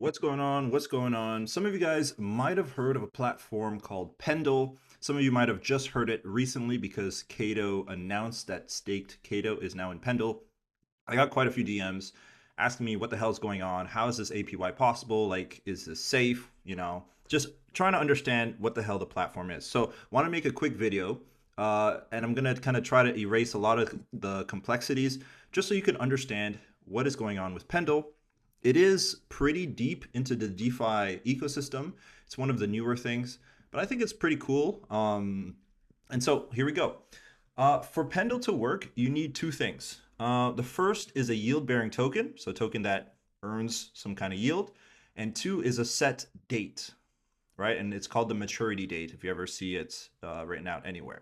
What's going on? What's going on? Some of you guys might have heard of a platform called Pendle. Some of you might have just heard it recently because Kaito announced that staked Kaito is now in Pendle. I got quite a few DMs asking me what the hell is going on? How is this APY possible? Like, is this safe? Just trying to understand what the hell the platform is. So, want to make a quick video, and I'm gonna kind of try to erase a lot of the complexities just so you can understand what is going on with Pendle. It is pretty deep into the DeFi ecosystem. It's one of the newer things, but I think it's pretty cool. And so here we go. For Pendle to work, you need two things. The first is a yield bearing token, so a token that earns some kind of yield. And two is a set date, right? And it's called the maturity date if you ever see it written out anywhere.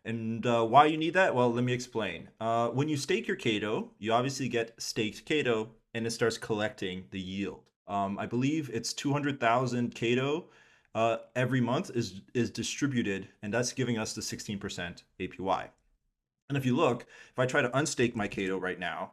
And why you need that? Well, let me explain. When you stake your Kaito, you obviously get staked Kaito and it starts collecting the yield. I believe it's 200,000 Kaito every month is distributed, and that's giving us the 16% APY. And if you look, if I try to unstake my Kaito right now,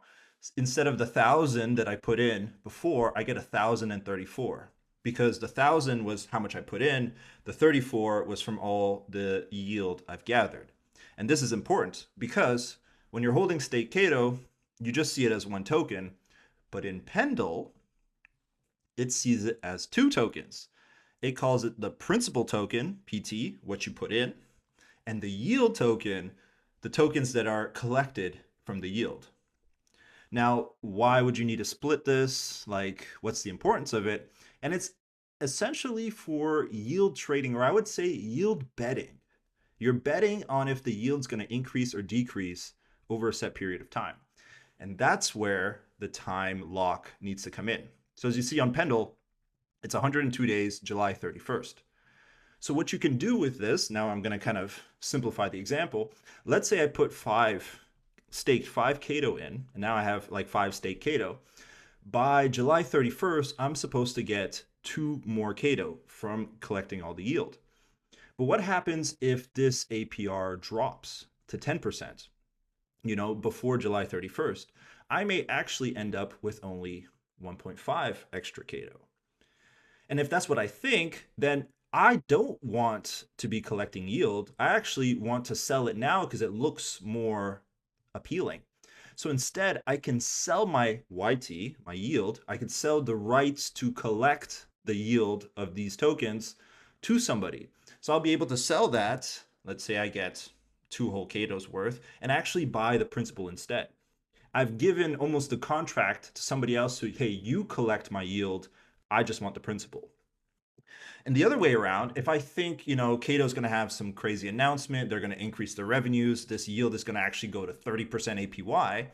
instead of the 1,000 that I put in before, I get 1,034 because the 1,000 was how much I put in. The 34 was from all the yield I've gathered. And this is important because when you're holding stake Kaito, you just see it as one token. But in Pendle, it sees it as two tokens. It calls it the principal token, PT, what you put in, and the yield token, the tokens that are collected from the yield. Now, why would you need to split this? Like, what's the importance of it? And it's essentially for yield trading, or I would say yield betting. You're betting on if the yield's going to increase or decrease over a set period of time. And that's where the time lock needs to come in. So as you see on Pendle, it's 102 days, July 31st. So what you can do with this, now I'm going to kind of simplify the example. Let's say I put staked 5 Kaito in, and now I have like 5 staked Kaito. By July 31st, I'm supposed to get 2 more Kaito from collecting all the yield. But what happens if this APR drops to 10%, before July 31st? I may actually end up with only 1.5 extra Kaito. And if that's what I think, then I don't want to be collecting yield. I actually want to sell it now because it looks more appealing. So instead, I can sell my YT, my yield. I can sell the rights to collect the yield of these tokens to somebody. So I'll be able to sell that. Let's say I get 2 whole Kaitos worth and actually buy the principal instead. I've given almost the contract to somebody else who, hey, you collect my yield. I just want the principal. And the other way around, if I think, Kato's going to have some crazy announcement, they're going to increase their revenues, this yield is going to actually go to 30% APY,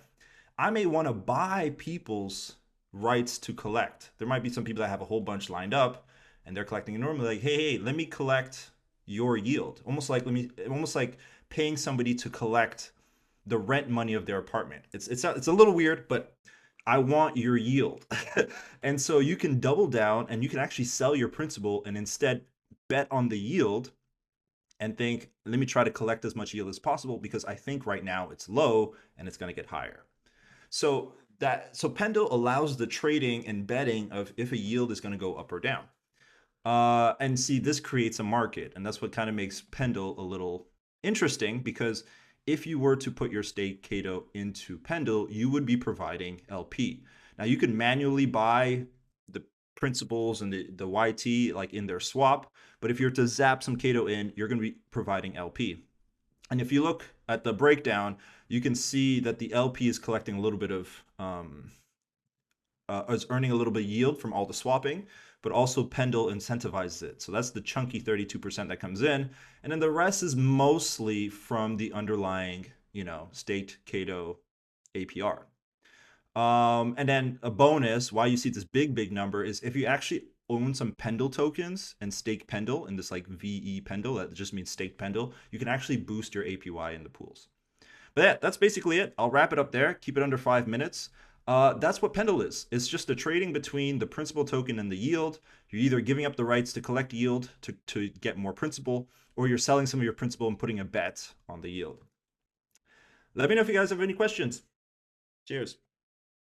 I may want to buy people's rights to collect. There might be some people that have a whole bunch lined up and they're collecting normally like, hey, let me collect your yield. Almost like paying somebody to collect the rent money of their apartment. It's a little weird, but I want your yield. And so you can double down and you can actually sell your principal and instead bet on the yield and think, let me try to collect as much yield as possible because I think right now it's low and it's going to get higher. So Pendle allows the trading and betting of if a yield is going to go up or down. And see, this creates a market, and that's what kind of makes Pendle a little interesting because if you were to put your stake Kaito into Pendle, you would be providing LP. Now you can manually buy the principals and the YT like in their swap, but if you're to zap some Kaito in, you're going to be providing LP. And if you look at the breakdown, you can see that the LP is collecting a little bit of is earning a little bit of yield from all the swapping, but also Pendle incentivizes it. So that's the chunky 32% that comes in. And then the rest is mostly from the underlying, staked Kaito APR. And then a bonus, why you see this big number is if you actually own some Pendle tokens and stake Pendle in this like VE Pendle, that just means staked Pendle, you can actually boost your APY in the pools. But yeah, that's basically it. I'll wrap it up there, keep it under 5 minutes. That's what Pendle is. It's just a trading between the principal token and the yield. You're either giving up the rights to collect yield to get more principal, or you're selling some of your principal and putting a bet on the yield. Let me know if you guys have any questions. Cheers.